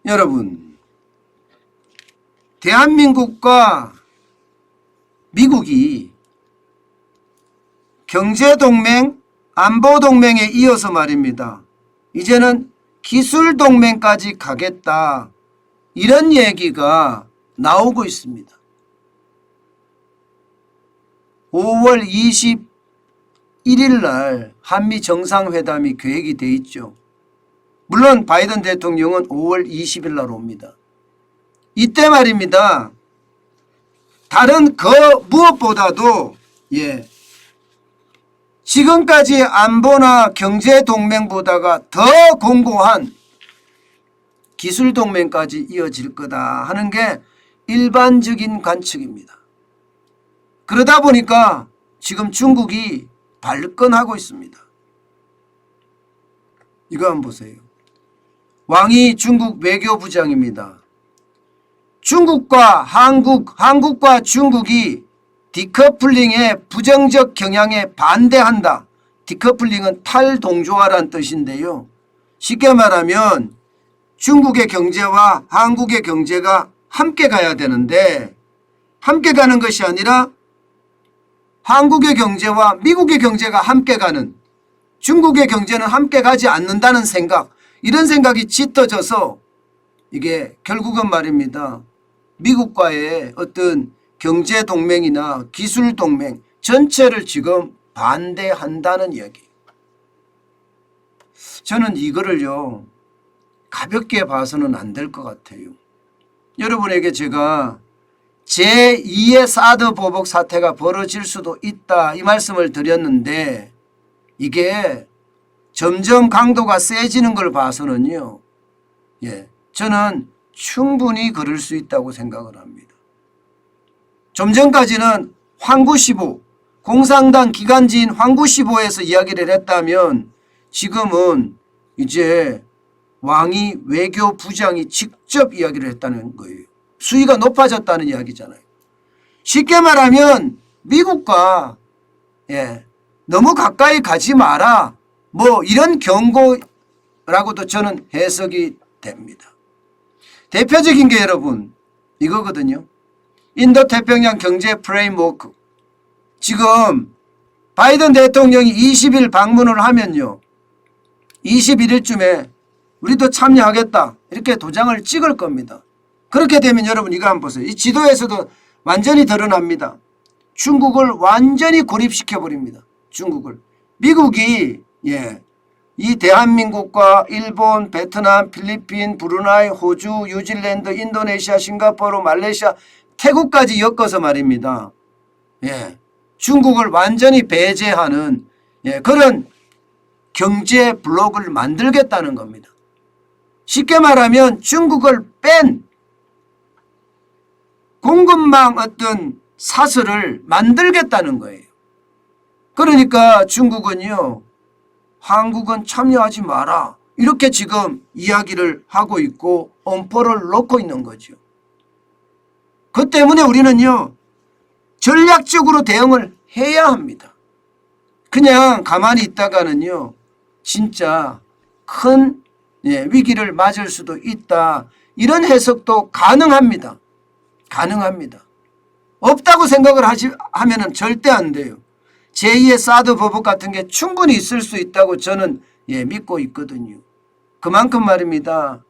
여러분, 대한민국과 미국이 경제동맹, 안보동맹에 이어서 말입니다. 이제는 기술동맹까지 가겠다. 이런 얘기가 나오고 있습니다. 5월 21일 날 한미 정상회담이 계획이 돼 있죠. 물론 바이든 대통령은 5월 20일 날 옵니다. 이때 말입니다. 다른 그 무엇보다도 지금까지의 안보나 경제동맹보다가 더 공고한 기술동맹까지 이어질 거다 하는 게 일반적인 관측입니다. 그러다 보니까 지금 중국이 발끈하고 있습니다. 이거 한번 보세요. 왕이 중국 외교부장입니다. 중국과 한국과 중국이 디커플링의 부정적 경향에 반대한다. 디커플링은 탈동조화란 뜻인데요. 쉽게 말하면 중국의 경제와 한국의 경제가 함께 가야 되는데 함께 가는 것이 아니라 한국의 경제와 미국의 경제가 함께 가는, 중국의 경제는 함께 가지 않는다는 생각, 이런 생각이 짙어져서 이게 결국은 말입니다. 미국과의 어떤 경제동맹이나 기술동맹 전체를 지금 반대한다는 이야기. 저는 이거를요 가볍게 봐서는 안 될 것 같아요. 여러분에게 제가 제2의 사드 보복 사태가 벌어질 수도 있다 이 말씀을 드렸는데 이게 점점 강도가 세지는 걸 봐서는요 저는 충분히 그럴 수 있다고 생각을 합니다. 좀 전까지는 황구시보, 공산당 기간지인 황구시보에서 이야기를 했다면 지금은 이제 왕이 외교부장이 직접 이야기를 했다는 거예요. 수위가 높아졌다는 이야기잖아요. 쉽게 말하면 미국과 너무 가까이 가지 마라 뭐 이런 경고라고도 저는 해석이 됩니다. 대표적인 게 여러분 이거거든요. 인도태평양 경제 프레임워크. 지금 바이든 대통령이 20일 방문을 하면요 21일쯤에 우리도 참여하겠다 이렇게 도장을 찍을 겁니다. 그렇게 되면 여러분 이거 한번 보세요. 이 지도에서도 완전히 드러납니다. 중국을 완전히 고립시켜버립니다. 중국을. 미국이 이 대한민국과 일본, 베트남, 필리핀, 브루나이, 호주, 뉴질랜드, 인도네시아, 싱가포르, 말레이시아, 태국까지 엮어서 말입니다. 중국을 완전히 배제하는 그런 경제 블록을 만들겠다는 겁니다. 쉽게 말하면 중국을 뺀 공급망 어떤 사슬을 만들겠다는 거예요. 그러니까 중국은요 한국은 참여하지 마라 이렇게 지금 이야기를 하고 있고 엄포를 놓고 있는 거죠. 그 때문에 우리는요 전략적으로 대응을 해야 합니다. 그냥 가만히 있다가는요 진짜 큰 위기를 맞을 수도 있다 이런 해석도 가능합니다. 가능합니다. 없다고 생각을 하면은 절대 안 돼요. 제2의 사드 보복 같은 게 충분히 있을 수 있다고 저는 믿고 있거든요. 그만큼 말입니다.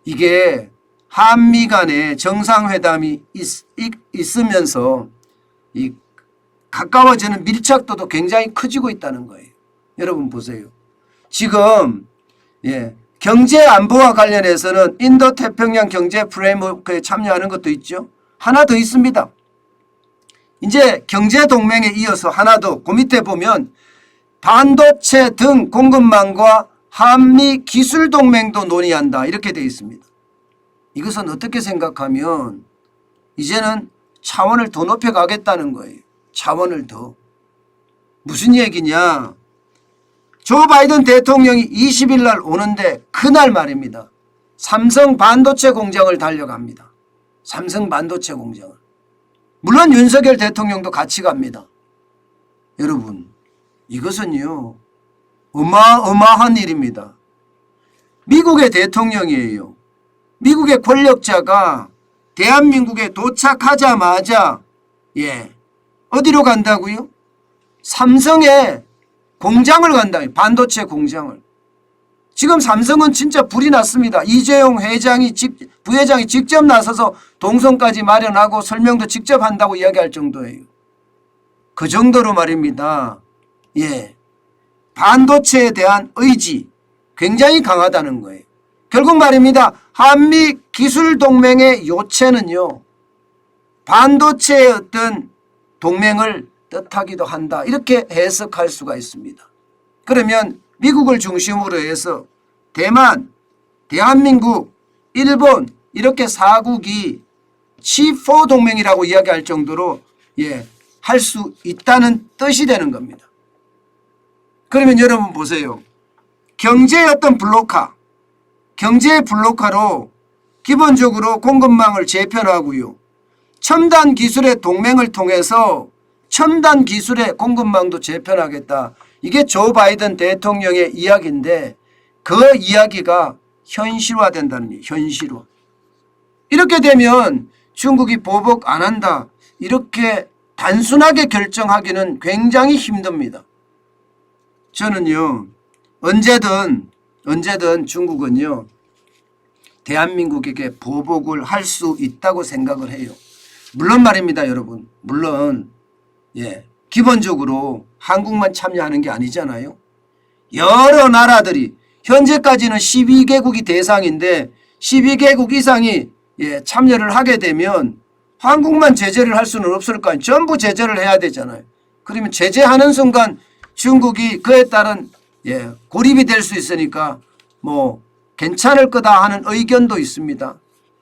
이게 한미 간에 정상회담이 있으면서 이 가까워지는 밀착도도 굉장히 커지고 있다는 거예요. 여러분 보세요. 지금 경제 안보와 관련해서는 인도태평양 경제 프레임워크에 참여하는 것도 있죠. 하나 더 있습니다. 이제 경제동맹에 이어서 하나 더 그 밑에 보면 반도체 등 공급망과 한미 기술동맹도 논의한다 이렇게 되어 있습니다. 이것은 어떻게 생각하면 이제는 차원을 더 높여가겠다는 거예요. 차원을 더. 무슨 얘기냐. 조 바이든 대통령이 20일 날 오는데 그날 말입니다. 삼성 반도체 공장을 달려갑니다. 삼성 반도체 공장을. 물론 윤석열 대통령도 같이 갑니다. 여러분 이것은요 어마어마한 일입니다. 미국의 대통령이에요. 미국의 권력자가 대한민국에 도착하자마자 어디로 간다고요? 삼성의 공장을 간다. 반도체 공장을. 지금 삼성은 진짜 불이 났습니다. 이재용 부회장이 직접 나서서 동선까지 마련하고 설명도 직접 한다고 이야기할 정도예요. 그 정도로 말입니다. 반도체에 대한 의지 굉장히 강하다는 거예요. 결국 말입니다. 한미 기술 동맹의 요체는요, 반도체의 어떤 동맹을 뜻하기도 한다. 이렇게 해석할 수가 있습니다. 그러면 미국을 중심으로 해서 대만, 대한민국, 일본 이렇게 4국이 G4 동맹이라고 이야기할 정도로 할 수 있다는 뜻이 되는 겁니다. 그러면 여러분 보세요. 경제의 어떤 경제의 블록화로 기본적으로 공급망을 재편하고요. 첨단 기술의 동맹을 통해서 첨단 기술의 공급망도 재편하겠다. 이게 조 바이든 대통령의 이야기인데 그 이야기가 현실화된다는 거예요. 현실화. 이렇게 되면 중국이 보복 안 한다. 이렇게 단순하게 결정하기는 굉장히 힘듭니다. 저는요. 언제든 중국은요. 대한민국에게 보복을 할 수 있다고 생각을 해요. 물론 말입니다, 여러분. 물론 기본적으로 한국만 참여하는 게 아니잖아요. 여러 나라들이 현재까지는 12개국이 대상인데 12개국 이상이 참여를 하게 되면 한국만 제재를 할 수는 없을 거 아니에요. 전부 제재를 해야 되잖아요. 그러면 제재하는 순간 중국이 그에 따른 고립이 될 수 있으니까 뭐 괜찮을 거다 하는 의견도 있습니다.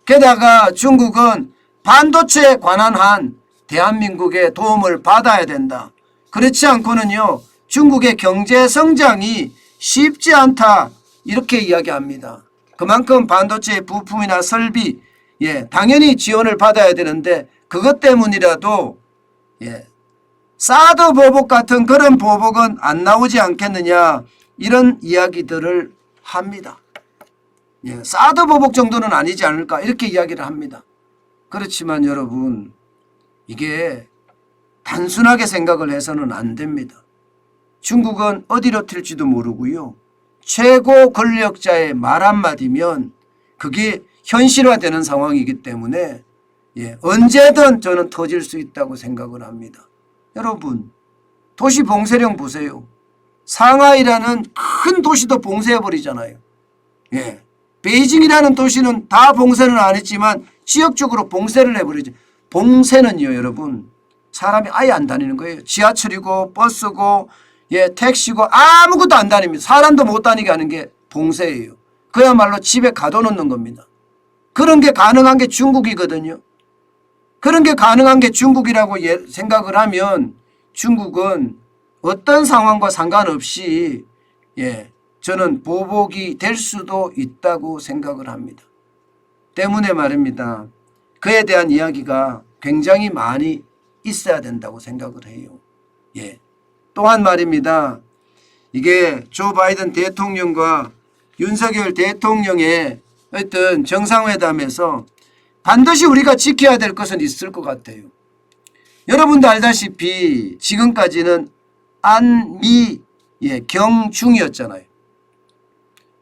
게다가 중국은 반도체에 관한 한 대한민국의 도움을 받아야 된다. 그렇지 않고는요. 중국의 경제 성장이 쉽지 않다. 이렇게 이야기합니다. 그만큼 반도체 부품이나 설비 당연히 지원을 받아야 되는데 그것 때문이라도 사드 보복 같은 그런 보복은 안 나오지 않겠느냐 이런 이야기들을 합니다. 사드 보복 정도는 아니지 않을까 이렇게 이야기를 합니다. 그렇지만 여러분 이게 단순하게 생각을 해서는 안 됩니다. 중국은 어디로 튈지도 모르고요. 최고 권력자의 말 한마디면 그게 현실화되는 상황이기 때문에 언제든 저는 터질 수 있다고 생각을 합니다. 여러분 도시 봉쇄령 보세요. 상하이라는 큰 도시도 봉쇄해버리잖아요. 베이징이라는 도시는 다 봉쇄는 안 했지만 지역적으로 봉쇄를 해버리죠. 봉쇄는요 여러분 사람이 아예 안 다니는 거예요. 지하철이고 버스고 택시고 아무것도 안 다닙니다. 사람도 못 다니게 하는 게 봉쇄예요. 그야말로 집에 가둬놓는 겁니다. 그런 게 가능한 게 중국이거든요. 그런 게 가능한 게 중국이라고 생각을 하면 중국은 어떤 상황과 상관없이 저는 보복이 될 수도 있다고 생각을 합니다. 때문에 말입니다. 그에 대한 이야기가 굉장히 많이 있어야 된다고 생각을 해요. 또한 말입니다. 이게 조 바이든 대통령과 윤석열 대통령의 어떤 정상회담에서 반드시 우리가 지켜야 될 것은 있을 것 같아요. 여러분도 알다시피 지금까지는 안미 경중이었잖아요.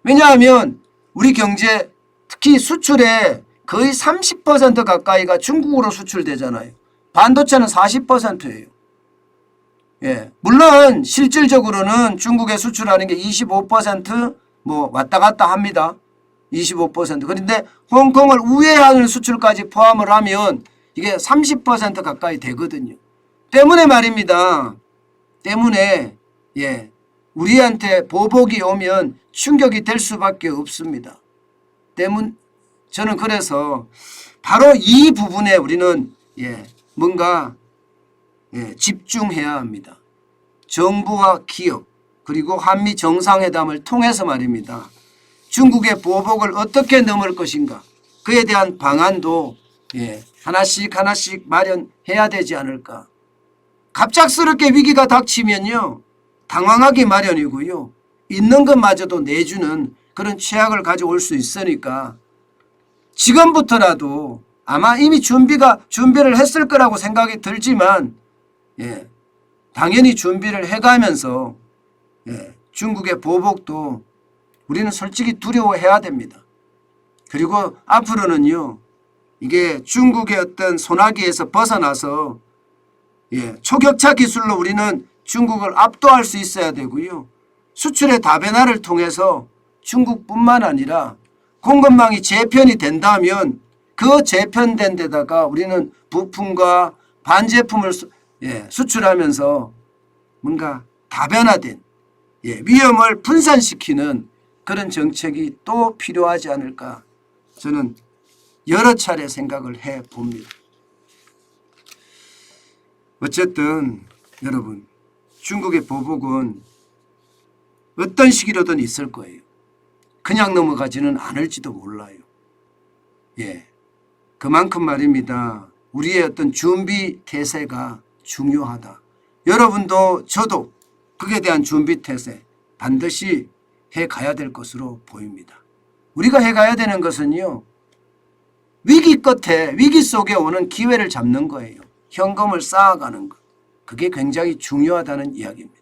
왜냐하면 우리 경제 특히 수출의 거의 30% 가까이가 중국으로 수출되잖아요. 반도체는 40%예요. 물론 실질적으로는 중국에 수출하는 게 25% 뭐 왔다 갔다 합니다. 25%. 그런데 홍콩을 우회하는 수출까지 포함을 하면 이게 30% 가까이 되거든요. 때문에 말입니다. 때문에 우리한테 보복이 오면 충격이 될 수밖에 없습니다. 저는 그래서 바로 이 부분에 우리는 뭔가 집중해야 합니다. 정부와 기업 그리고 한미 정상회담을 통해서 말입니다. 중국의 보복을 어떻게 넘을 것인가 그에 대한 방안도 하나씩 마련해야 되지 않을까. 갑작스럽게 위기가 닥치면요 당황하기 마련이고요. 있는 것마저도 내주는 그런 최악을 가져올 수 있으니까 지금부터라도 아마 이미 준비를 했을 거라고 생각이 들지만 당연히 준비를 해가면서 중국의 보복도 우리는 솔직히 두려워해야 됩니다. 그리고 앞으로는요, 이게 중국의 어떤 소나기에서 벗어나서 초격차 기술로 우리는 중국을 압도할 수 있어야 되고요. 수출의 다변화를 통해서 중국뿐만 아니라 공급망이 재편이 된다면 그 재편된 데다가 우리는 부품과 반제품을 수출하면서 뭔가 다변화된 위험을 분산시키는 그런 정책이 또 필요하지 않을까 저는 여러 차례 생각을 해봅니다. 어쨌든 여러분, 중국의 보복은 어떤 시기로든 있을 거예요. 그냥 넘어가지는 않을지도 몰라요. 그만큼 말입니다. 우리의 어떤 준비 태세가 중요하다. 여러분도 저도 그에 대한 준비 태세 반드시 해가야 될 것으로 보입니다. 우리가 해가야 되는 것은요, 위기 속에 오는 기회를 잡는 거예요. 현금을 쌓아가는 것. 그게 굉장히 중요하다는 이야기입니다.